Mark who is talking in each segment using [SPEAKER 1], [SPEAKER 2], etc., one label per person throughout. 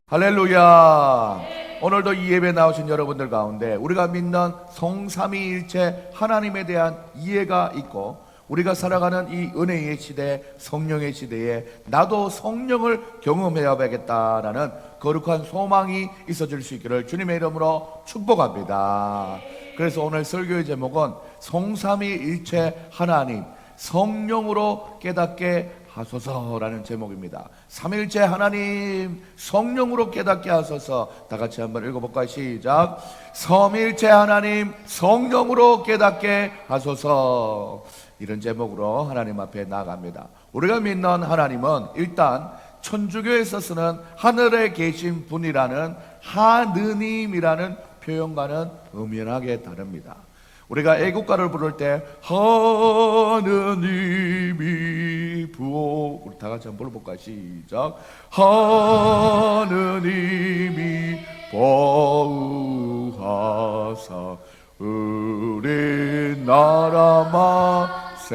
[SPEAKER 1] 할렐루야. 오늘도 이 예배 나오신 여러분들 가운데 우리가 믿는 성삼위일체 하나님에 대한 이해가 있고, 우리가 살아가는 이 은혜의 시대, 성령의 시대에 나도 성령을 경험해야 되겠다라는 거룩한 소망이 있어질 수 있기를 주님의 이름으로 축복합니다. 그래서 오늘 설교의 제목은 성삼위일체 하나님 성령으로 깨닫게 하소서라는 제목입니다. 삼일체 하나님 성령으로 깨닫게 하소서. 다 같이 한번 읽어볼까요? 시작. 삼일체 하나님 성령으로 깨닫게 하소서. 이런 제목으로 하나님 앞에 나아갑니다. 우리가 믿는 하나님은 일단 천주교에서 쓰는 하늘에 계신 분이라는 하느님이라는 표현과는 엄연하게 다릅니다. 우리가 애국가를 부를 때 하느님이 부어, 우리 다 같이 한번 불러볼까요? 시작. 하느님이 보호하사 우리 나라 만세.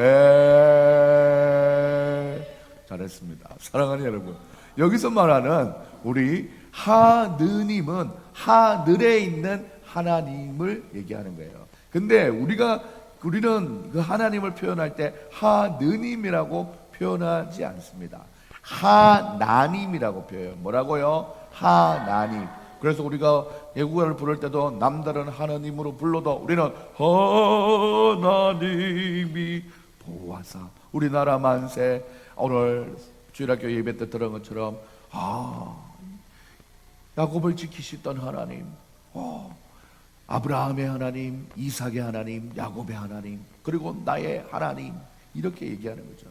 [SPEAKER 1] 잘했습니다. 사랑하는 여러분, 여기서 말하는 우리 하느님은 하늘에 있는 하나님을 얘기하는 거예요. 근데 우리는 그 하나님을 표현할 때 하느님이라고 표현하지 않습니다. 하나님이라고 표현. 뭐라고요? 하나님. 그래서 우리가 예구가를 부를 때도 남다른 하나님으로 불러도 우리는 하나님이 보호하사 우리나라 만세. 오늘 주일학교 예배 때 들은 것처럼 야곱을 지키시던 하나님, 아브라함의 하나님, 이삭의 하나님, 야곱의 하나님, 그리고 나의 하나님, 이렇게 얘기하는 거죠.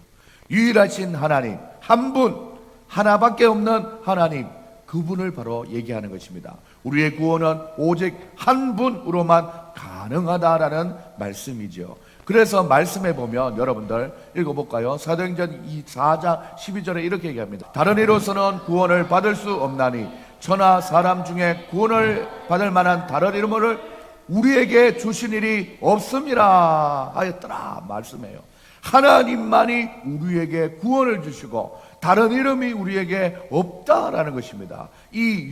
[SPEAKER 1] 유일하신 하나님, 한 분, 하나밖에 없는 하나님, 그분을 바로 얘기하는 것입니다. 우리의 구원은 오직 한 분으로만 가능하다라는 말씀이죠. 그래서 말씀해 보면 여러분들 읽어볼까요? 사도행전 4장 12절에 이렇게 얘기합니다. 다른 이로서는 구원을 받을 수 없나니 천하 사람 중에 구원을 받을 만한 다른 이름을 우리에게 주신 일이 없음이라 하였더라 말씀해요. 하나님만이 우리에게 구원을 주시고 다른 이름이 우리에게 없다라는 것입니다. 이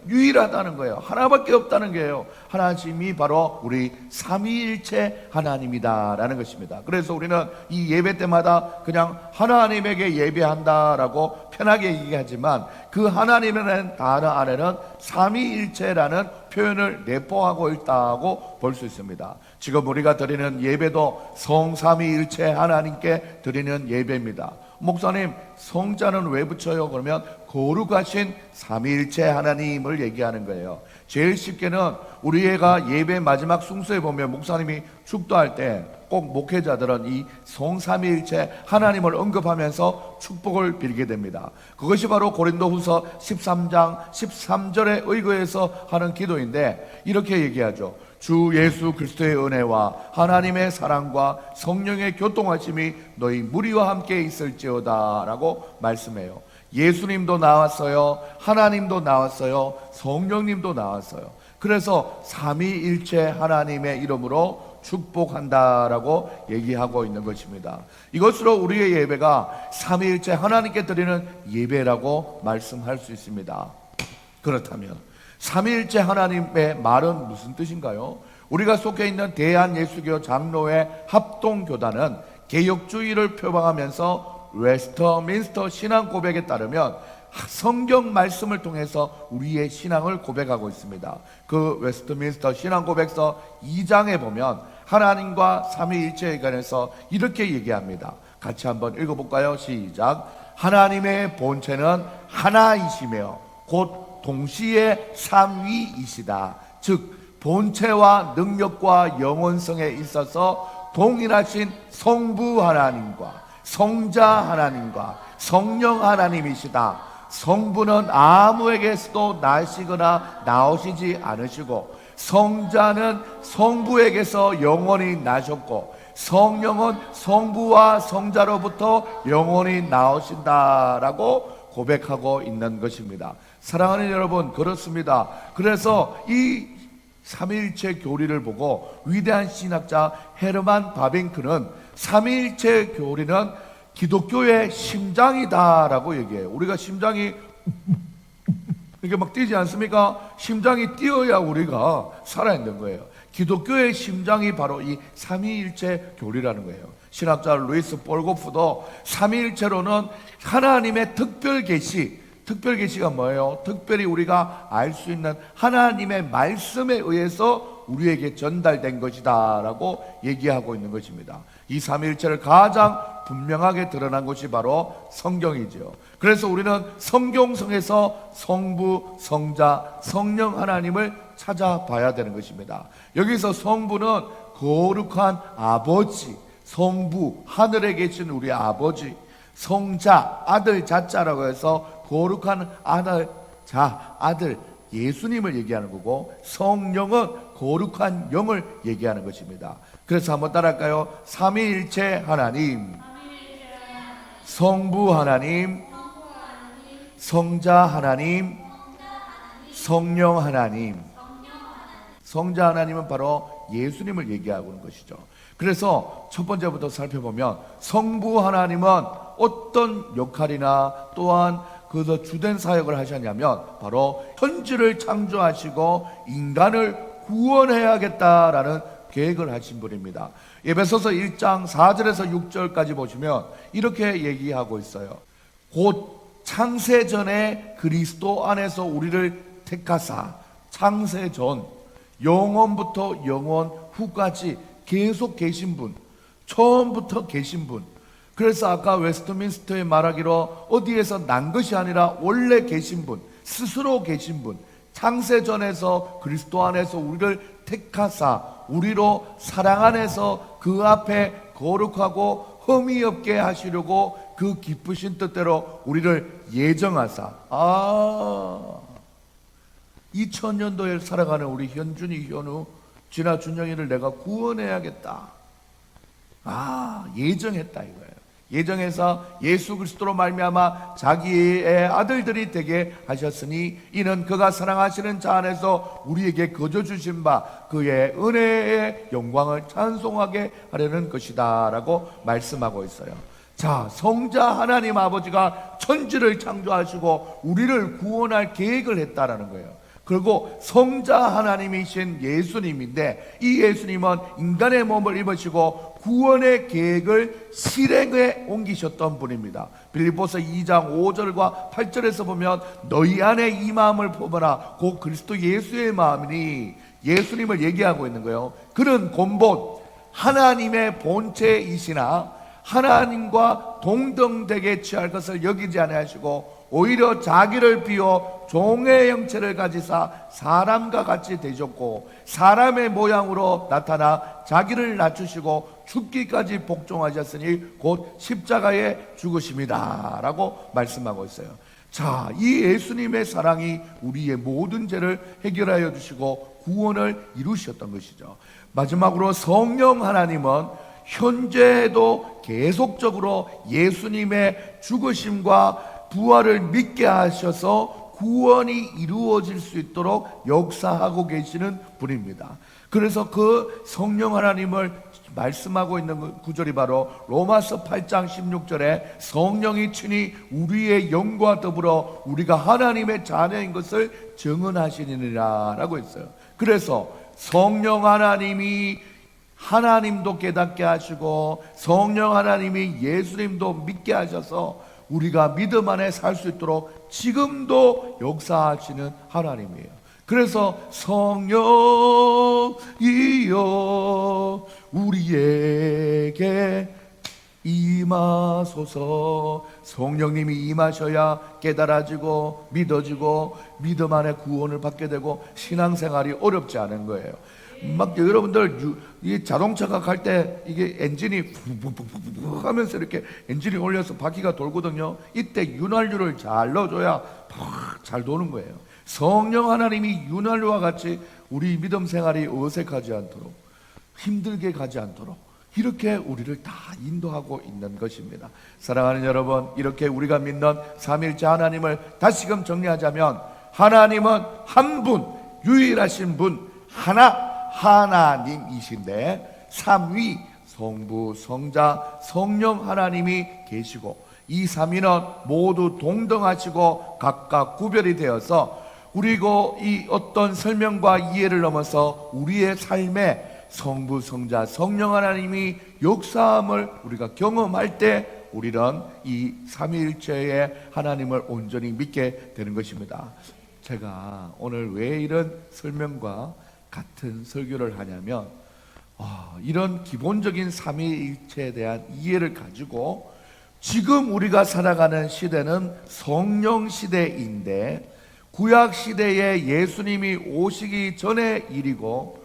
[SPEAKER 1] 유일하다는 거예요. 하나밖에 없다는 거예요. 하나님이 바로 우리 삼위일체 하나님이다라는 것입니다. 그래서 우리는 이 예배 때마다 그냥 하나님에게 예배한다라고 편하게 얘기하지만 그 하나님이라는 단어 안에는 삼위일체라는 표현을 내포하고 있다고 볼 수 있습니다. 지금 우리가 드리는 예배도 성삼위일체 하나님께 드리는 예배입니다. 목사님, 성자는 왜 붙여요? 그러면 거룩하신 삼위일체 하나님을 얘기하는 거예요. 제일 쉽게는 우리가 예배 마지막 순서에 보면 목사님이 축도할 때 꼭 목회자들은 이 성삼위일체 하나님을 언급하면서 축복을 빌게 됩니다. 그것이 바로 고린도후서 13장 13절에 의거해서 하는 기도인데 이렇게 얘기하죠. 주 예수 그리스도의 은혜와 하나님의 사랑과 성령의 교통하심이 너희 무리와 함께 있을지어다 라고 말씀해요. 예수님도 나왔어요. 하나님도 나왔어요. 성령님도 나왔어요. 그래서 삼위일체 하나님의 이름으로 축복한다라고 얘기하고 있는 것입니다. 이것으로 우리의 예배가 삼위일체 하나님께 드리는 예배라고 말씀할 수 있습니다. 그렇다면 삼위일체 하나님의 말은 무슨 뜻인가요? 우리가 속해 있는 대한예수교 장로회 합동교단은 개혁주의를 표방하면서 웨스터민스터 신앙 고백에 따르면 성경 말씀을 통해서 우리의 신앙을 고백하고 있습니다. 그 웨스트민스터 신앙 고백서 2장에 보면 하나님과 삼위일체에 관해서 이렇게 얘기합니다. 같이 한번 읽어볼까요? 시작. 하나님의 본체는 하나이시며 곧 동시에 삼위이시다. 즉 본체와 능력과 영원성에 있어서 동일하신 성부 하나님과 성자 하나님과 성령 하나님이시다. 성부는 아무에게서도 나시거나 나오시지 않으시고 성자는 성부에게서 영원히 나셨고 성령은 성부와 성자로부터 영원히 나오신다라고 고백하고 있는 것입니다. 사랑하는 여러분, 그렇습니다. 그래서 이 삼위일체 교리를 보고 위대한 신학자 헤르만 바빙크는 삼위일체 교리는 기독교의 심장이다라고 얘기해요. 우리가 심장이 이게 막 뛰지 않습니까? 심장이 뛰어야 우리가 살아있는 거예요. 기독교의 심장이 바로 이 삼위일체 교리라는 거예요. 신학자 루이스 볼고프도 삼위일체로는 하나님의 특별 계시가 뭐예요? 특별히 우리가 알 수 있는 하나님의 말씀에 의해서 우리에게 전달된 것이다 라고 얘기하고 있는 것입니다. 이 삼위일체를 가장 분명하게 드러난 것이 바로 성경이죠. 그래서 우리는 성경성에서 성부, 성자, 성령 하나님을 찾아봐야 되는 것입니다. 여기서 성부는 거룩한 아버지, 성부, 하늘에 계신 우리 아버지, 성자, 아들 자자라고 해서 거룩한 아들 예수님을 얘기하는 거고, 성령은 거룩한 영을 얘기하는 것입니다. 그래서 한번 따라할까요? 삼위일체 하나님, 성부 하나님, 성자 하나님, 성령 하나님. 성자 하나님은 바로 예수님을 얘기하고 있는 것이죠. 그래서 첫 번째부터 살펴보면 성부 하나님은 어떤 역할이나 또한 그래서 주된 사역을 하셨냐면 바로 천지를 창조하시고 인간을 구원해야겠다라는 계획을 하신 분입니다. 에베소서 1장 4절에서 6절까지 보시면 이렇게 얘기하고 있어요. 곧 창세전에 그리스도 안에서 우리를 택하사, 창세전 영원부터 영원 후까지 계속 계신 분, 처음부터 계신 분. 그래서 아까 웨스트민스터에 말하기로 어디에서 난 것이 아니라 원래 계신 분, 스스로 계신 분, 창세전에서 그리스도 안에서 우리를 택하사 우리로 사랑 안에서 그 앞에 거룩하고 흠이 없게 하시려고 그 기쁘신 뜻대로 우리를 예정하사. 2000년도에 살아가는 우리 현준이, 현우, 진아, 준영이를 내가 구원해야겠다. 예정했다 이거예요. 예정해서 예수 그리스도로 말미암아 자기의 아들들이 되게 하셨으니 이는 그가 사랑하시는 자 안에서 우리에게 거저 주신 바 그의 은혜의 영광을 찬송하게 하려는 것이다 라고 말씀하고 있어요. 자, 성자 하나님 아버지가 천지를 창조하시고 우리를 구원할 계획을 했다라는 거예요. 그리고 성자 하나님이신 예수님인데 이 예수님은 인간의 몸을 입으시고 구원의 계획을 실행에 옮기셨던 분입니다. 빌립보서 2장 5절과 8절에서 보면 너희 안에 이 마음을 품어라 곧 그리스도 예수의 마음이니, 예수님을 얘기하고 있는 거예요. 그는 본본 하나님의 본체이시나 하나님과 동등되게 취할 것을 여기지 아니하시고 오히려 자기를 비워 종의 형체를 가지사 사람과 같이 되셨고 사람의 모양으로 나타나 자기를 낮추시고 죽기까지 복종하셨으니 곧 십자가에 죽으심이다 라고 말씀하고 있어요. 자, 이 예수님의 사랑이 우리의 모든 죄를 해결하여 주시고 구원을 이루셨던 것이죠. 마지막으로 성령 하나님은 현재에도 계속적으로 예수님의 죽으심과 부활을 믿게 하셔서 구원이 이루어질 수 있도록 역사하고 계시는 분입니다. 그래서 그 성령 하나님을 말씀하고 있는 구절이 바로 로마서 8장 16절에 성령이 친히 우리의 영과 더불어 우리가 하나님의 자녀인 것을 증언하시느니라 라고 했어요. 그래서 성령 하나님이 하나님도 깨닫게 하시고 성령 하나님이 예수님도 믿게 하셔서 우리가 믿음 안에 살 수 있도록 지금도 역사하시는 하나님이에요. 그래서 성령이여 우리에게 임하소서. 성령님이 임하셔야 깨달아지고 믿어지고 믿음 안에 구원을 받게 되고 신앙생활이 어렵지 않은 거예요. 막 여러분들 이 자동차가 갈 때 이게 엔진이 푹푹푹푹 하면서 이렇게 엔진이 올려서 바퀴가 돌거든요. 이때 윤활유를 잘 넣어줘야 잘 도는 거예요. 성령 하나님이 윤활유와 같이 우리 믿음 생활이 어색하지 않도록 힘들게 가지 않도록 이렇게 우리를 다 인도하고 있는 것입니다. 사랑하는 여러분, 이렇게 우리가 믿는 삼일째 하나님을 다시금 정리하자면 하나님은 한 분, 유일하신 분, 하나님이신데 삼위 성부, 성자, 성령 하나님이 계시고 이 삼위는 모두 동등하시고 각각 구별이 되어서 그리고 이 어떤 설명과 이해를 넘어서 우리의 삶에 성부, 성자, 성령 하나님이 역사함을 우리가 경험할 때 우리는 이 삼위일체의 하나님을 온전히 믿게 되는 것입니다. 제가 오늘 왜 이런 설명과 같은 설교를 하냐면 이런 기본적인 삼위일체에 대한 이해를 가지고 지금 우리가 살아가는 시대는 성령 시대인데 구약 시대에 예수님이 오시기 전의 일이고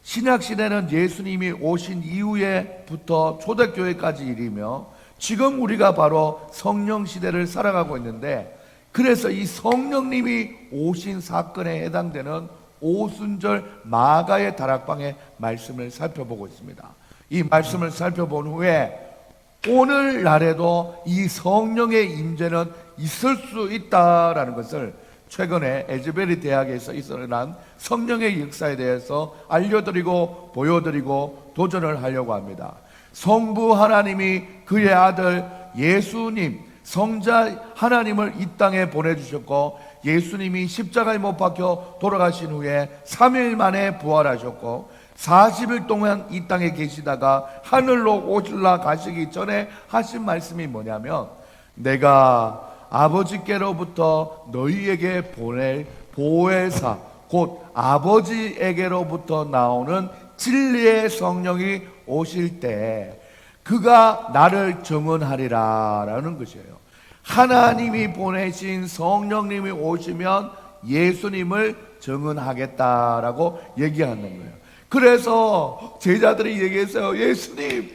[SPEAKER 1] 신약 시대는 예수님이 오신 이후에부터 초대교회까지 일이며 지금 우리가 바로 성령 시대를 살아가고 있는데, 그래서 이 성령님이 오신 사건에 해당되는 오순절 마가의 다락방의 말씀을 살펴보고 있습니다. 이 말씀을 살펴본 후에 오늘날에도 이 성령의 임재는 있을 수 있다라는 것을 최근에 에즈베리 대학에서 일어난 성령의 역사에 대해서 알려드리고 보여드리고 도전을 하려고 합니다. 성부 하나님이 그의 아들 예수님 성자 하나님을 이 땅에 보내주셨고, 예수님이 십자가에 못 박혀 돌아가신 후에 3일 만에 부활하셨고 40일 동안 이 땅에 계시다가 하늘로 올라가시기 전에 하신 말씀이 뭐냐면, 내가 아버지께로부터 너희에게 보낼 보혜사 곧 아버지에게로부터 나오는 진리의 성령이 오실 때 그가 나를 증언하리라 라는 것이에요. 하나님이 보내신 성령님이 오시면 예수님을 증언하겠다라고 얘기하는 거예요. 그래서 제자들이 얘기했어요. 예수님,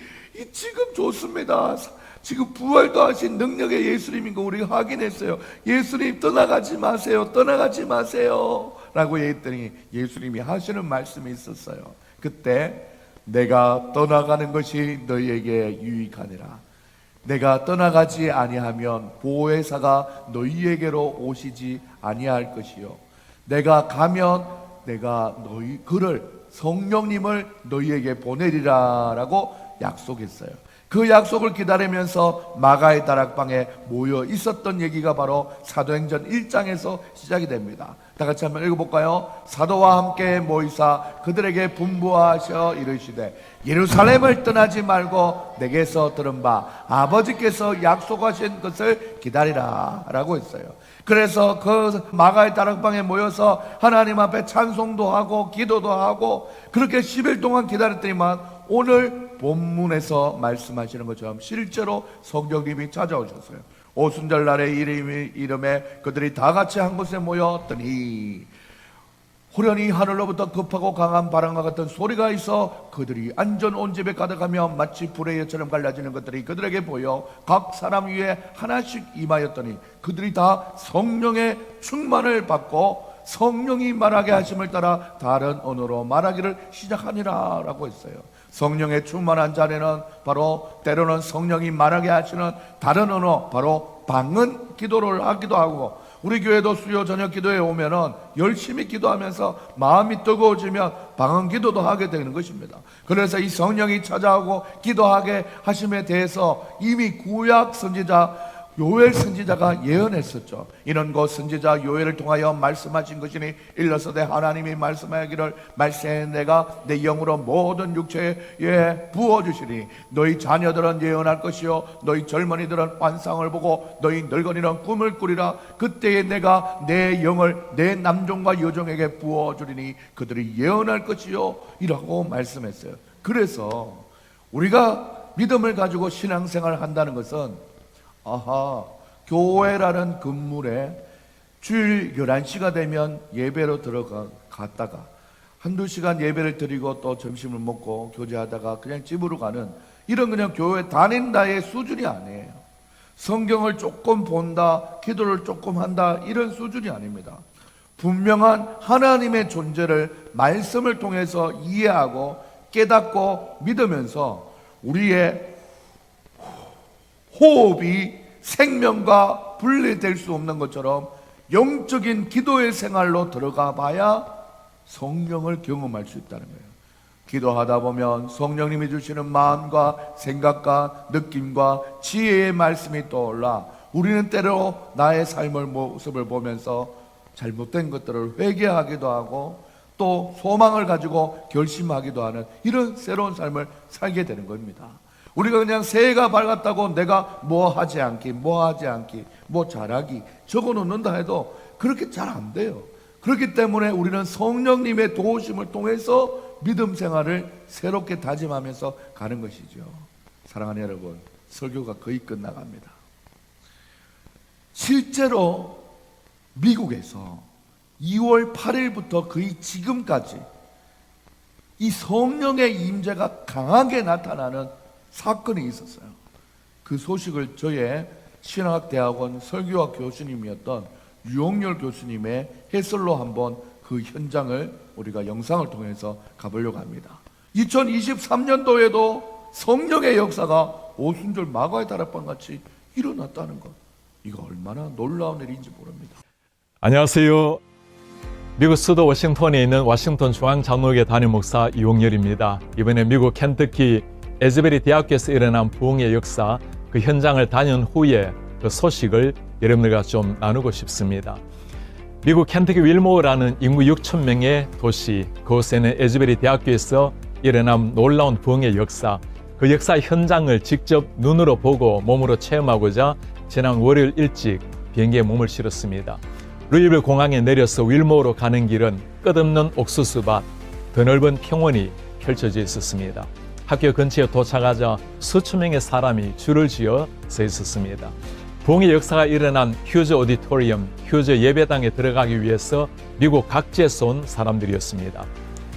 [SPEAKER 1] 지금 좋습니다. 지금 부활도 하신 능력의 예수님인 거 우리가 확인했어요. 예수님 떠나가지 마세요. 떠나가지 마세요 라고 얘기했더니 예수님이 하시는 말씀이 있었어요. 그때 내가 떠나가는 것이 너희에게 유익하니라. 내가 떠나가지 아니하면 보혜사가 너희에게로 오시지 아니할 것이요, 내가 가면 내가 너희 그를 성령님을 너희에게 보내리라 라고 약속했어요. 그 약속을 기다리면서 마가의 다락방에 모여 있었던 얘기가 바로 사도행전 1장에서 시작이 됩니다. 다 같이 한번 읽어볼까요? 사도와 함께 모이사 그들에게 분부하셔 이르시되 예루살렘을 떠나지 말고 내게서 들은 바 아버지께서 약속하신 것을 기다리라 라고 했어요. 그래서 그 마가의 다락방에 모여서 하나님 앞에 찬송도 하고 기도도 하고 그렇게 10일 동안 기다렸더니만 오늘 본문에서 말씀하시는 것처럼 실제로 성령님이 찾아오셨어요. 오순절 날의 이름에 그들이 다 같이 한 곳에 모였더니 호련히 하늘로부터 급하고 강한 바람과 같은 소리가 있어 그들이 안전 온 집에 가득하며 마치 불의 여처럼 갈라지는 것들이 그들에게 보여 각 사람 위에 하나씩 임하였더니 그들이 다 성령의 충만을 받고 성령이 말하게 하심을 따라 다른 언어로 말하기를 시작하니라 라고 했어요. 성령의 충만한 자리는 바로 때로는 성령이 말하게 하시는 다른 언어, 바로 방언 기도를 하기도 하고, 우리 교회도 수요 저녁 기도에 오면은 열심히 기도하면서 마음이 뜨거워지면 방언 기도도 하게 되는 것입니다. 그래서 이 성령이 찾아오고 기도하게 하심에 대해서 이미 구약 선지자 요엘 선지자가 예언했었죠. 이는 곧 선지자 요엘을 통하여 말씀하신 것이니 일러서되 하나님이 말씀하기를 말세 내가 내 영으로 모든 육체에 부어주시니 너희 자녀들은 예언할 것이요 너희 젊은이들은 환상을 보고 너희 늙은이는 꿈을 꾸리라. 그때에 내가 내 영을 내 남종과 여종에게 부어주리니 그들이 예언할 것이요 이라고 말씀했어요. 그래서 우리가 믿음을 가지고 신앙생활을 한다는 것은 교회라는 건물에 주일 11시가 되면 예배로 들어갔다가 한두 시간 예배를 드리고 또 점심을 먹고 교제하다가 그냥 집으로 가는 이런 그냥 교회 다닌다의 수준이 아니에요. 성경을 조금 본다, 기도를 조금 한다 이런 수준이 아닙니다. 분명한 하나님의 존재를 말씀을 통해서 이해하고 깨닫고 믿으면서 우리의 호흡이 생명과 분리될 수 없는 것처럼 영적인 기도의 생활로 들어가 봐야 성령을 경험할 수 있다는 거예요. 기도하다 보면 성령님이 주시는 마음과 생각과 느낌과 지혜의 말씀이 떠올라 우리는 때로 나의 삶의 모습을 보면서 잘못된 것들을 회개하기도 하고 또 소망을 가지고 결심하기도 하는 이런 새로운 삶을 살게 되는 겁니다. 우리가 그냥 새해가 밝았다고 내가 뭐 하지 않기, 뭐 잘하기 적어 놓는다 해도 그렇게 잘 안 돼요. 그렇기 때문에 우리는 성령님의 도우심을 통해서 믿음 생활을 새롭게 다짐하면서 가는 것이죠. 사랑하는 여러분, 설교가 거의 끝나갑니다. 실제로 미국에서 2월 8일부터 거의 지금까지 이 성령의 임재가 강하게 나타나는 사건이 있었어요. 그 소식을 저의 신학대학원 설교학 교수님이었던 유홍열 교수님의 해설로 한번 그 현장을 우리가 영상을 통해서 가보려고 합니다. 2023년도에도 성령의 역사가 오순절 마가의 다락방 같이 일어났다는 것, 이거 얼마나 놀라운 일인지 모릅니다.
[SPEAKER 2] 안녕하세요. 미국 수도 워싱턴에 있는 워싱턴 중앙장로교회 담임 목사 유홍열입니다. 이번에 미국 켄터키 에즈베리 대학교에서 일어난 부흥의 역사, 그 현장을 다녀온 후에 그 소식을 여러분들과 좀 나누고 싶습니다. 미국 켄터키 윌모어라는 인구 6천 명의 도시, 그곳에는 에즈베리 대학교에서 일어난 놀라운 부흥의 역사, 그 역사 현장을 직접 눈으로 보고 몸으로 체험하고자 지난 월요일 일찍 비행기에 몸을 실었습니다. 루이빌 공항에 내려서 윌모어로 가는 길은 끝없는 옥수수밭, 더 넓은 평원이 펼쳐져 있었습니다. 학교 근처에 도착하자 수천 명의 사람이 줄을 지어 서 있었습니다. 부흥의 역사가 일어난 휴즈 오디토리엄, 휴즈 예배당에 들어가기 위해서 미국 각지에서 온 사람들이었습니다.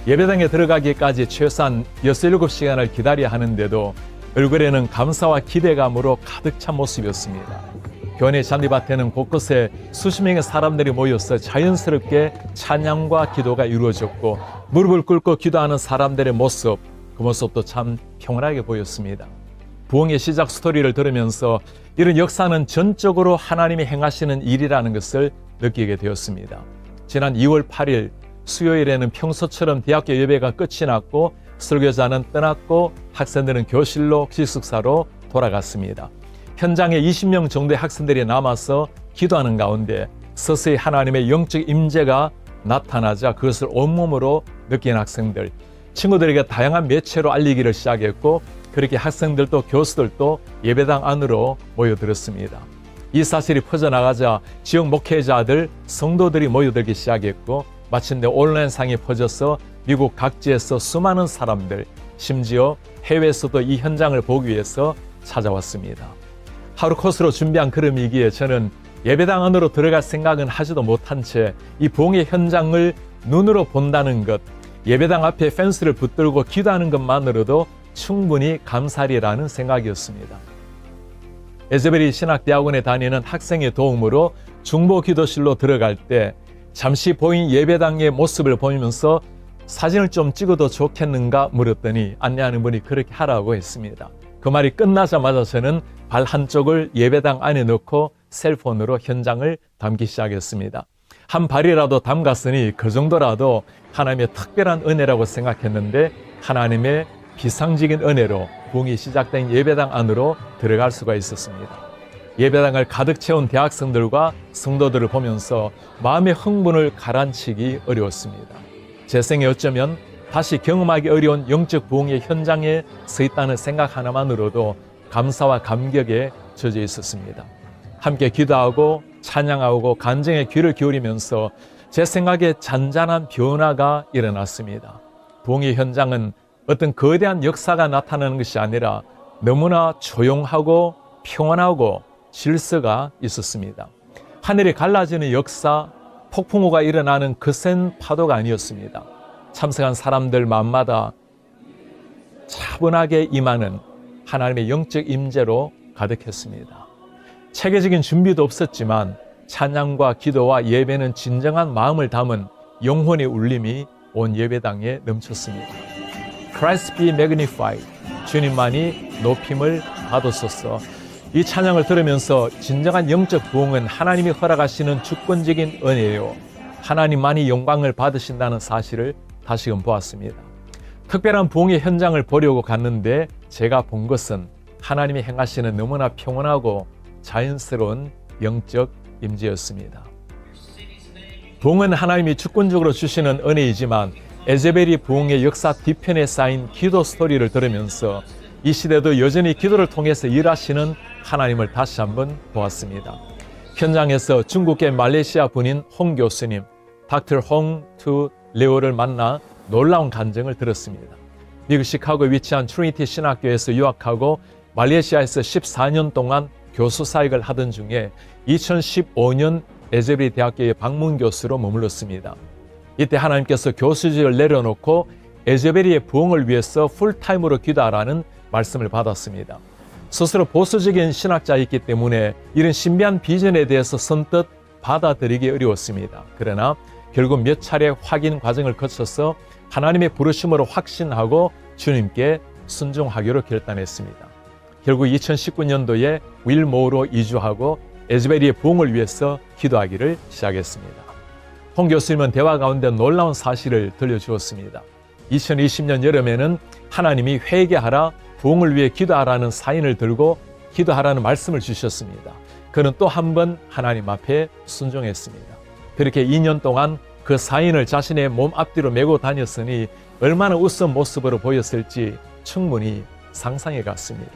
[SPEAKER 2] 예배당에 들어가기까지 최소한 6-7시간을 기다려야 하는데도 얼굴에는 감사와 기대감으로 가득 찬 모습이었습니다. 교회 잔디밭에는 곳곳에 수십 명의 사람들이 모여서 자연스럽게 찬양과 기도가 이루어졌고 무릎을 꿇고 기도하는 사람들의 모습, 그 모습도 참 평온하게 보였습니다. 부흥의 시작 스토리를 들으면서 이런 역사는 전적으로 하나님이 행하시는 일이라는 것을 느끼게 되었습니다. 지난 2월 8일 수요일에는 평소처럼 대학교 예배가 끝이 났고 설교자는 떠났고 학생들은 교실로 기숙사로 돌아갔습니다. 현장에 20명 정도의 학생들이 남아서 기도하는 가운데 서서히 하나님의 영적 임재가 나타나자 그것을 온몸으로 느낀 학생들, 친구들에게 다양한 매체로 알리기를 시작했고 그렇게 학생들도 교수들도 예배당 안으로 모여들었습니다. 이 사실이 퍼져나가자 지역 목회자들, 성도들이 모여들기 시작했고 마침내 온라인상에 퍼져서 미국 각지에서 수많은 사람들, 심지어 해외에서도 이 현장을 보기 위해서 찾아왔습니다. 하루 코스로 준비한 걸음이기에 저는 예배당 안으로 들어갈 생각은 하지도 못한 채 이 부흥의 현장을 눈으로 본다는 것, 예배당 앞에 펜스를 붙들고 기도하는 것만으로도 충분히 감사리라는 생각이었습니다. 에즈베리 신학대학원에 다니는 학생의 도움으로 중보 기도실로 들어갈 때 잠시 보인 예배당의 모습을 보면서 사진을 좀 찍어도 좋겠는가 물었더니 안내하는 분이 그렇게 하라고 했습니다. 그 말이 끝나자마자 저는 발 한쪽을 예배당 안에 넣고 셀폰으로 현장을 담기 시작했습니다. 한 발이라도 담갔으니 그 정도라도 하나님의 특별한 은혜라고 생각했는데 하나님의 비상적인 은혜로 부흥이 시작된 예배당 안으로 들어갈 수가 있었습니다. 예배당을 가득 채운 대학생들과 성도들을 보면서 마음의 흥분을 가라앉히기 어려웠습니다. 제 생에 어쩌면 다시 경험하기 어려운 영적 부흥의 현장에 서 있다는 생각 하나만으로도 감사와 감격에 젖어 있었습니다. 함께 기도하고 찬양하고 간증에 귀를 기울이면서 제 생각에 잔잔한 변화가 일어났습니다. 부흥의 현장은 어떤 거대한 역사가 나타나는 것이 아니라 너무나 조용하고 평온하고 질서가 있었습니다. 하늘이 갈라지는 역사, 폭풍우가 일어나는 거센 파도가 아니었습니다. 참석한 사람들 마음마다 차분하게 임하는 하나님의 영적 임재로 가득했습니다. 체계적인 준비도 없었지만 찬양과 기도와 예배는 진정한 마음을 담은 영혼의 울림이 온 예배당에 넘쳤습니다. Christ be magnified. 주님만이 높임을 받으소서. 이 찬양을 들으면서 진정한 영적 부흥은 하나님이 허락하시는 주권적인 은혜예요. 하나님만이 영광을 받으신다는 사실을 다시금 보았습니다. 특별한 부흥의 현장을 보려고 갔는데 제가 본 것은 하나님이 행하시는 너무나 평온하고 자연스러운 영적 임재였습니다. 부흥은 하나님이 주권적으로 주시는 은혜이지만 에제벨이 부흥의 역사 뒤편에 쌓인 기도 스토리를 들으면서 이 시대도 여전히 기도를 통해서 일하시는 하나님을 다시 한번 보았습니다. 현장에서 중국계 말레이시아 분인 홍 교수님, 닥터 홍투 레오를 만나 놀라운 간증을 들었습니다. 미국 시카고에 위치한 트리니티 신학교에서 유학하고 말레이시아에서 14년 동안 교수 사역을 하던 중에 2015년 에제벨 대학교의 방문 교수로 머물렀습니다. 이때 하나님께서 교수직을 내려놓고 에제벨의 부흥을 위해서 풀타임으로 기도하라는 말씀을 받았습니다. 스스로 보수적인 신학자이기 때문에 이런 신비한 비전에 대해서 선뜻 받아들이기 어려웠습니다. 그러나 결국 몇 차례 확인 과정을 거쳐서 하나님의 부르심으로 확신하고 주님께 순종하기로 결단했습니다. 결국 2019년도에 윌모어로 이주하고 에즈베리의 부흥을 위해서 기도하기를 시작했습니다. 홍 교수님은 대화 가운데 놀라운 사실을 들려주었습니다. 2020년 여름에는 하나님이 회개하라, 부흥을 위해 기도하라는 사인을 들고 기도하라는 말씀을 주셨습니다. 그는 또 한 번 하나님 앞에 순종했습니다. 그렇게 2년 동안 그 사인을 자신의 몸 앞뒤로 메고 다녔으니 얼마나 우스운 모습으로 보였을지 충분히 상상해 갔습니다.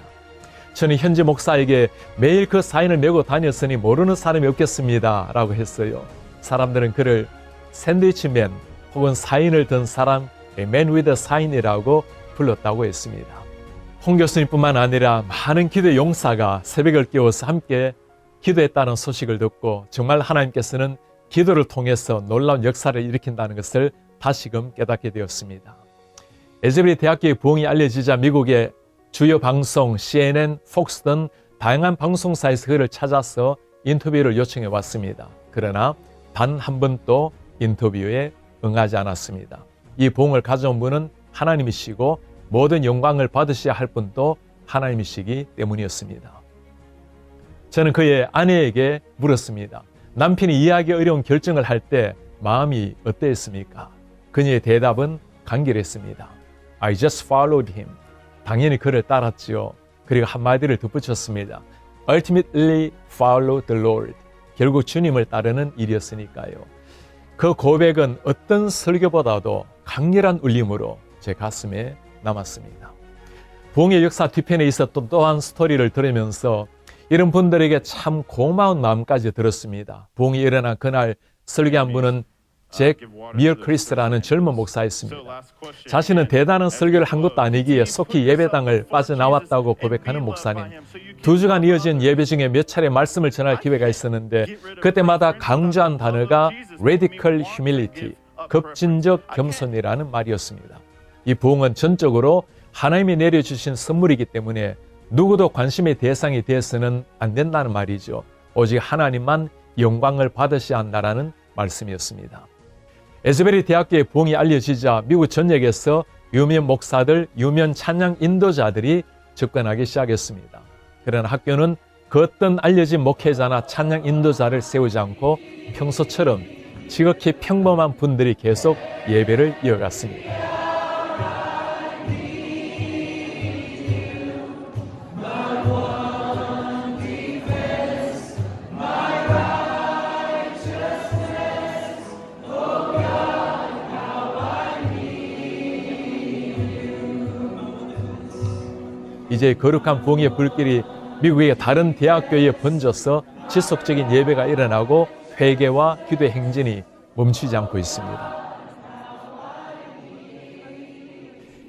[SPEAKER 2] 저는 현지 목사에게 매일 그 사인을 메고 다녔으니 모르는 사람이 없겠습니다 라고 했어요. 사람들은 그를 샌드위치맨 혹은 사인을 든 사람, Man with a Sign이라고 불렀다고 했습니다. 홍 교수님뿐만 아니라 많은 기도 용사가 새벽을 깨워서 함께 기도했다는 소식을 듣고 정말 하나님께서는 기도를 통해서 놀라운 역사를 일으킨다는 것을 다시금 깨닫게 되었습니다. 에즈베리 대학교의 부흥이 알려지자 미국의 주요 방송 CNN, 폭스 등 다양한 방송사에서 그를 찾아서 인터뷰를 요청해 왔습니다. 그러나 단 한 번도 인터뷰에 응하지 않았습니다. 이 부흥을 가져온 분은 하나님이시고 모든 영광을 받으셔야 할 분도 하나님이시기 때문이었습니다. 저는 그의 아내에게 물었습니다. 남편이 이해하기 어려운 결정을 할 때 마음이 어땠습니까? 그녀의 대답은 간결했습니다. I just followed him. 당연히 그를 따랐지요. 그리고 한마디를 덧붙였습니다. Ultimately follow the Lord. 결국 주님을 따르는 일이었으니까요. 그 고백은 어떤 설교보다도 강렬한 울림으로 제 가슴에 남았습니다. 부흥의 역사 뒤편에 있었던 또한 스토리를 들으면서 이런 분들에게 참 고마운 마음까지 들었습니다. 부흥이 일어난 그날 설교한 분은 잭 미어크리스라는 젊은 목사였습니다. 자신은 대단한 설교를 한 것도 아니기에 속히 예배당을 빠져나왔다고 고백하는 목사님. 2주간 이어진 예배 중에 몇 차례 말씀을 전할 기회가 있었는데 그때마다 강조한 단어가 radical humility, 급진적 겸손이라는 말이었습니다. 이 부흥은 전적으로 하나님이 내려주신 선물이기 때문에 누구도 관심의 대상이 되어서는 안 된다는 말이죠. 오직 하나님만 영광을 받으셔야 한다라는 말씀이었습니다. 에즈베리 대학교의 부흥이 알려지자 미국 전역에서 유명 목사들, 유명 찬양 인도자들이 접근하기 시작했습니다. 그러나 학교는 그 어떤 알려진 목회자나 찬양 인도자를 세우지 않고 평소처럼 지극히 평범한 분들이 계속 예배를 이어갔습니다. 이제 거룩한 부흥의 불길이 미국의 다른 대학교에 번져서 지속적인 예배가 일어나고 회개와 기도의 행진이 멈추지 않고 있습니다.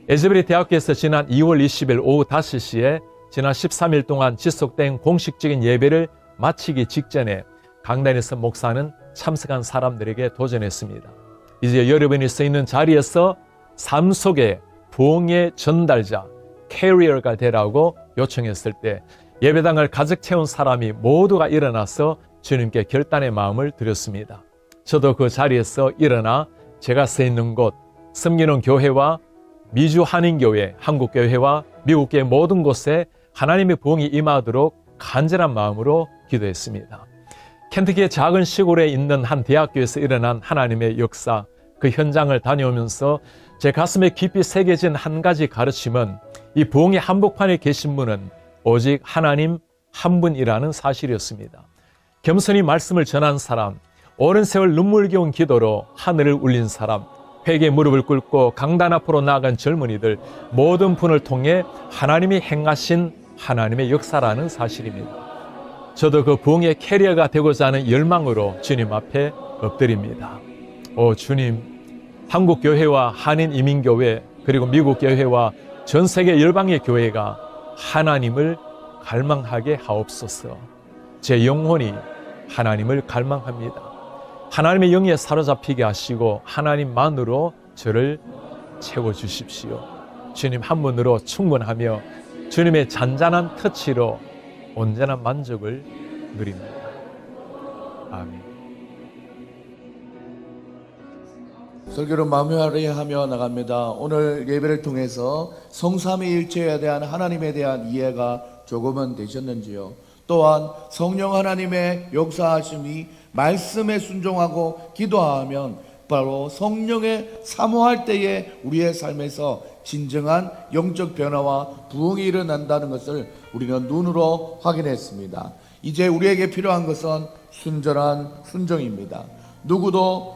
[SPEAKER 2] 에즈베리 대학교에서 지난 2월 20일 오후 5시에 지난 13일 동안 지속된 공식적인 예배를 마치기 직전에 강단에서 목사는 참석한 사람들에게 도전했습니다. 이제 여러분이 서 있는 자리에서 삶 속의 부흥의 전달자, 캐리어가 되라고 요청했을 때 예배당을 가득 채운 사람이 모두가 일어나서 주님께 결단의 마음을 드렸습니다. 저도 그 자리에서 일어나 제가 서 있는 곳, 섬기는 교회와 미주 한인교회, 한국교회와 미국교회 모든 곳에 하나님의 부흥이 임하도록 간절한 마음으로 기도했습니다. 켄터키의 작은 시골에 있는 한 대학교에서 일어난 하나님의 역사, 그 현장을 다녀오면서 제 가슴에 깊이 새겨진 한 가지 가르침은 이 부흥의 한복판에 계신 분은 오직 하나님 한 분이라는 사실이었습니다. 겸손히 말씀을 전한 사람, 오랜 세월 눈물겨운 기도로 하늘을 울린 사람, 회개의 무릎을 꿇고 강단 앞으로 나아간 젊은이들, 모든 분을 통해 하나님이 행하신 하나님의 역사라는 사실입니다. 저도 그 부흥의 캐리어가 되고자 하는 열망으로 주님 앞에 엎드립니다. 오 주님, 한국 교회와 한인 이민교회 그리고 미국 교회와 전 세계 열방의 교회가 하나님을 갈망하게 하옵소서. 제 영혼이 하나님을 갈망합니다. 하나님의 영에 사로잡히게 하시고 하나님만으로 저를 채워주십시오. 주님 한 분으로 충분하며 주님의 잔잔한 터치로 온전한 만족을 누립니다. 아멘.
[SPEAKER 1] 설교를 마무리하며 나갑니다. 오늘 예배를 통해서 성삼위일체에 대한 하나님에 대한 이해가 조금은 되셨는지요? 또한 성령 하나님의 역사하심이 말씀에 순종하고 기도하면 바로 성령의 사모할 때에 우리의 삶에서 진정한 영적 변화와 부흥이 일어난다는 것을 우리는 눈으로 확인했습니다. 이제 우리에게 필요한 것은 순전한 순종입니다. 누구도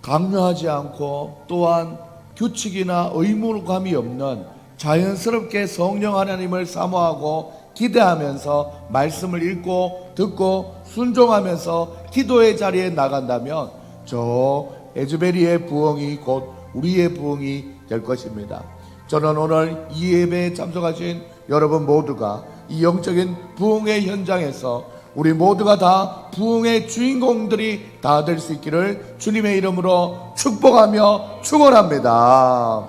[SPEAKER 1] 강요하지 않고 또한 규칙이나 의무감이 없는 자연스럽게 성령 하나님을 사모하고 기대하면서 말씀을 읽고 듣고 순종하면서 기도의 자리에 나간다면 저 에즈베리의 부흥이 곧 우리의 부흥이 될 것입니다. 저는 오늘 이 예배에 참석하신 여러분 모두가 이 영적인 부흥의 현장에서 우리 모두가 다 부흥의 주인공들이 다 될 수 있기를 주님의 이름으로 축복하며 축원합니다.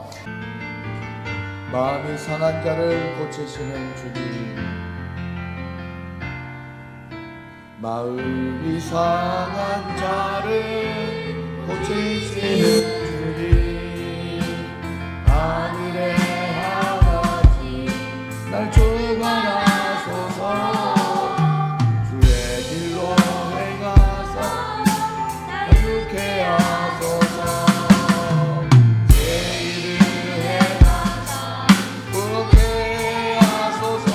[SPEAKER 1] 마음이 상한 자를 고치시는 주님, 마음이 상한 자를 고치시는 주님, 하늘에 하나님 날 주관하소서. 주의 길로 행하사 행복해 하소서. 제 일을 행하사 부흥케 하소서.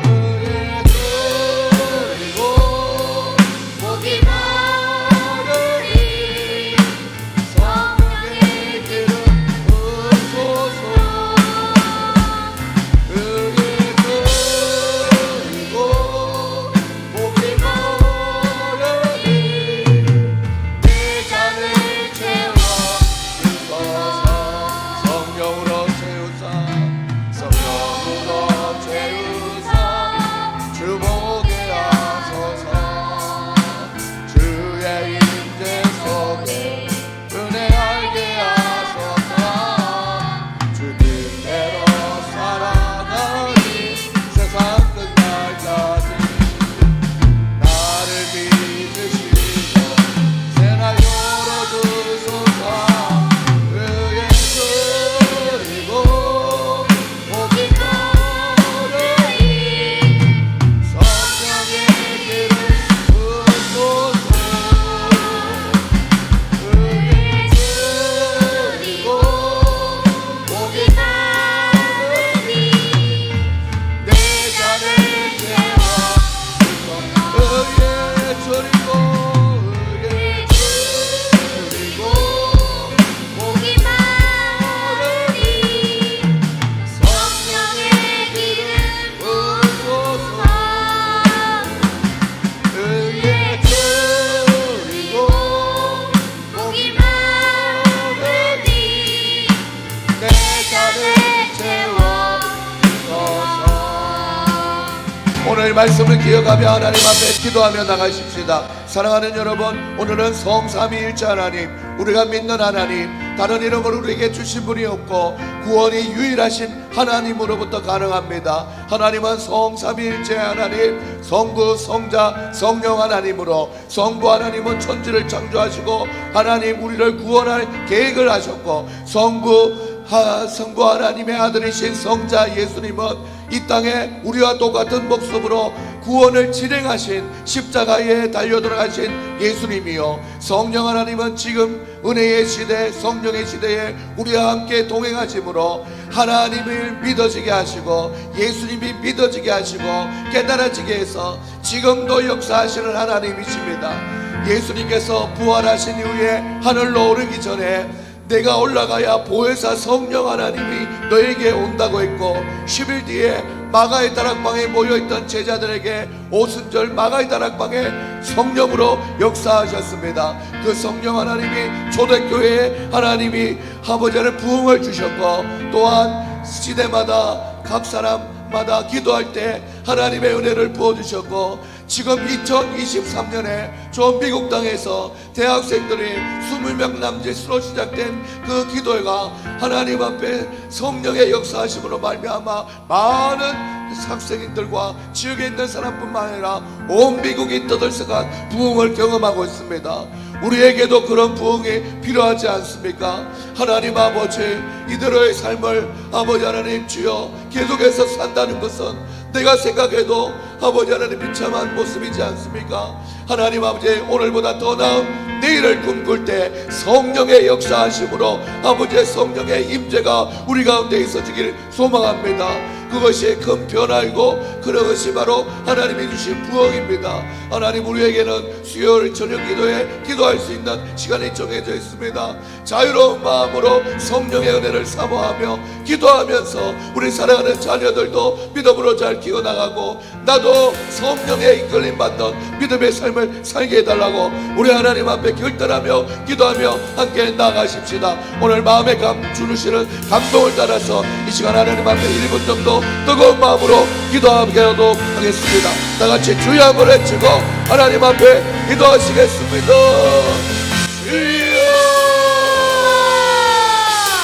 [SPEAKER 1] 은혜 드리고 복이 많으리 성령의 길을 읊소서. 은혜 드리고 복이 많으리 내 잔을 채워주소서. 성령으로 채우사 성령으로 채우사 주보게 하소서. 주의 임재 속에 은혜 알게 하소서. 주님대로 살아가니 세상 끝날까지 나를 믿으시고 새날 열어주소서. 의에 드리고 복이 많으리 성령의 길을 읊소서. 의에 드리고 복이 많으리 내 잔을 채워주소서. 의에 드리고 복이 많으리 성령의 길을 읊소서. 의에 드리고 복이 많으리 내 잔을 채워주소서. 오늘 말씀을 기억하며 하나님 앞에 기도하며 나가십시다. 사랑하는 여러분, 오늘은 성삼위일체 하나님, 우리가 믿는 하나님, 다른 이름을 우리에게 주신 분이 없고 구원이 유일하신 하나님으로부터 가능합니다. 하나님은 성삼위일체 하나님, 성부, 성자, 성령 하나님으로, 성부 하나님은 천지를 창조하시고 하나님 우리를 구원할 계획을 하셨고, 성부 하나님의 아들이신 성자 예수님은 이 땅에 우리와 똑같은 목숨으로 구원을 진행하신 십자가에 달려 들어가신 예수님이요, 성령 하나님은 지금 은혜의 시대, 성령의 시대에 우리와 함께 동행하심으로 하나님을 믿어지게 하시고 예수님이 믿어지게 하시고 깨달아지게 해서 지금도 역사하시는 하나님이십니다. 예수님께서 부활하신 이후에 하늘로 오르기 전에 내가 올라가야 보혜사 성령 하나님이 너에게 온다고 했고, 10일 뒤에 마가의 다락방에 모여있던 제자들에게 오순절 마가의 다락방에 성령으로 역사하셨습니다. 그 성령 하나님이 초대교회에 하나님이 아버지는 부흥을 주셨고, 또한 시대마다 각 사람마다 기도할 때 하나님의 은혜를 부어주셨고, 지금 2023년에 저 미국 땅에서 대학생들이 20명 남짓으로 시작된 그 기도회가 하나님 앞에 성령의 역사하심으로 말미암아 많은 학생들과 지역에 있는 사람뿐만 아니라 온 미국이 떠들썩한 부흥을 경험하고 있습니다. 우리에게도 그런 부흥이 필요하지 않습니까? 하나님 아버지, 이대로의 삶을 아버지 하나님 주여 계속해서 산다는 것은 내가 생각해도 아버지 하나님 비참한 모습이지 않습니까? 하나님 아버지, 오늘보다 더 나은 내일을 꿈꿀 때 성령의 역사하심으로 아버지의 성령의 임재가 우리 가운데 있어지길 소망합니다. 그것이 큰 변화이고 그것이 바로 하나님이 주신 부흥입니다. 하나님, 우리에게는 수요일 저녁 기도에 기도할 수 있는 시간이 정해져 있습니다. 자유로운 마음으로 성령의 은혜를 사모하며 기도하면서 우리 사랑하는 자녀들도 믿음으로 잘 키워나가고, 나도 성령의 이끌림 받는 믿음의 삶을 살게 해달라고 우리 하나님 앞에 결단하며 기도하며 함께 나아가십시다. 오늘 마음에 주시는 감동을 따라서 이 시간 하나님 앞에 1분 정도 뜨거운 마음으로 기도하도록 하겠습니다. 다같이 주여 한번 외치고 하나님 앞에 기도하시겠습니다. 주여,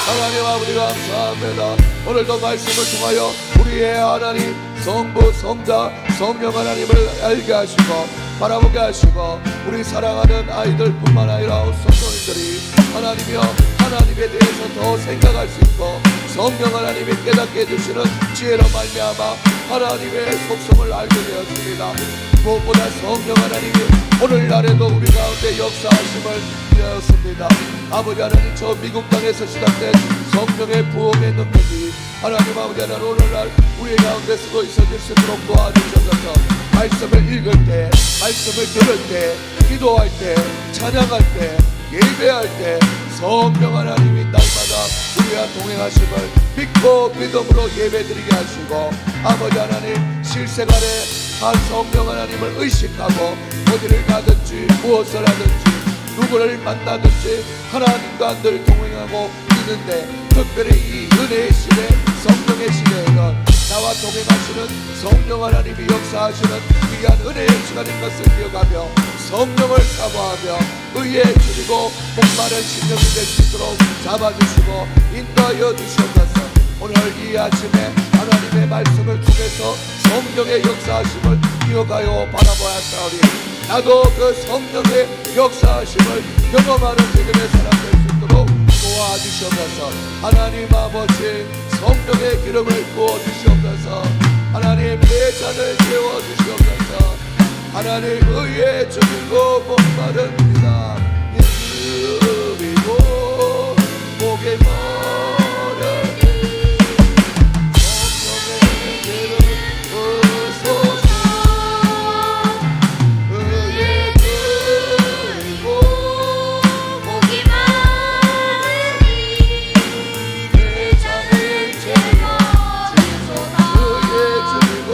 [SPEAKER 1] 하나님 아버지 감사합니다. 오늘도 말씀을 통하여 우리의 하나님 성부 성자 성령 하나님을 알게 하시고 바라보게 하시고, 우리 사랑하는 아이들뿐만 아니라 성도님들이 하나님이여 하나님에 대해서 더 생각할 수 있고 성령 하나님이 깨닫게 해주시는 지혜로 말미암아 하나님의 속성을 알게 되었습니다. 무엇보다 성령 하나님이 오늘날에도 우리 가운데 역사하심을 되었습니다. 아버지 하나님, 저 미국 땅에서 시작된 성령의 부흥의 능력이 하나님 아버지 하나님 오늘날 우리 가운데 쓰고 있어질 수 있도록 도와주셔서 말씀을 읽을 때, 말씀을 들을 때, 기도할 때, 찬양할 때, 예배할 때 성령 하나님이 날마다 우리와 동행하심을 믿고 믿음으로 예배드리게 하시고, 아버지 하나님 실생활에 한 성령 하나님을 의식하고 어디를 가든지 무엇을 하든지 누구를 만나든지 하나님과 늘 동행하고 있는데, 특별히 이 은혜의 시대 성령의 시대에는 나와 동행하시는 성령 하나님이 역사하시는 귀한 은혜의 시간인 것을 기억하며 성령을 사모하며 의에 줄이고 목마른 심령이 될 수 있도록 잡아주시고 인도하여 주시옵소서. 오늘 이 아침에 하나님의 말씀을 통해서 성령의 역사하심을 기억하여 바라보아 싸우리. 나도 그 성령의 역사하심을 경험하는 믿음의 사람 될 수 있도록 도와주시옵소서. 하나님 아버지, 성령의 기름을 부어주시옵소서. 하나님, 내 잔을 채워주시옵소서. 하나님, 의에 죽이고 목마릅니다. 예수이고 목에 머리 성령의 기름 부으소서. 의에 죽이고
[SPEAKER 3] 목이 마르니 내 잔을 채워주소서.
[SPEAKER 1] 의에 죽이고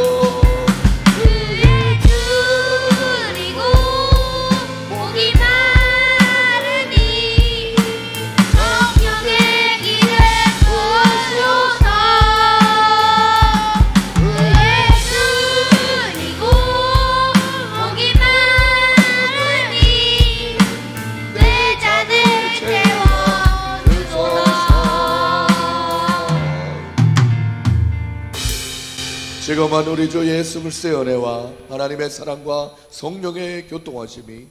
[SPEAKER 3] 그의 줄이고 목이 마르니 성령의 길을 부어주소서. 그의 줄이고 목이 마르니 내 잔을 채워주소서.
[SPEAKER 1] 지금은 우리 주 예수 그리스도의 은혜와 하나님의 사랑과 성령의 교통하심이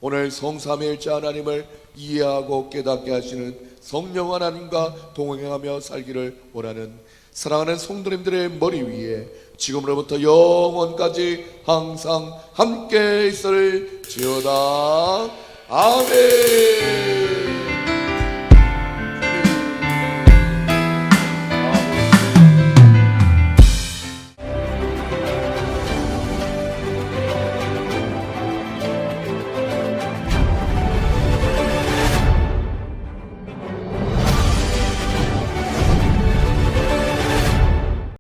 [SPEAKER 1] 오늘 성삼위일체 하나님을 이해하고 깨닫게 하시는 성령 하나님과 동행하며 살기를 원하는 사랑하는 성도님들의 머리 위에 지금으로부터 영원까지 항상 함께 있을지어다. 아멘.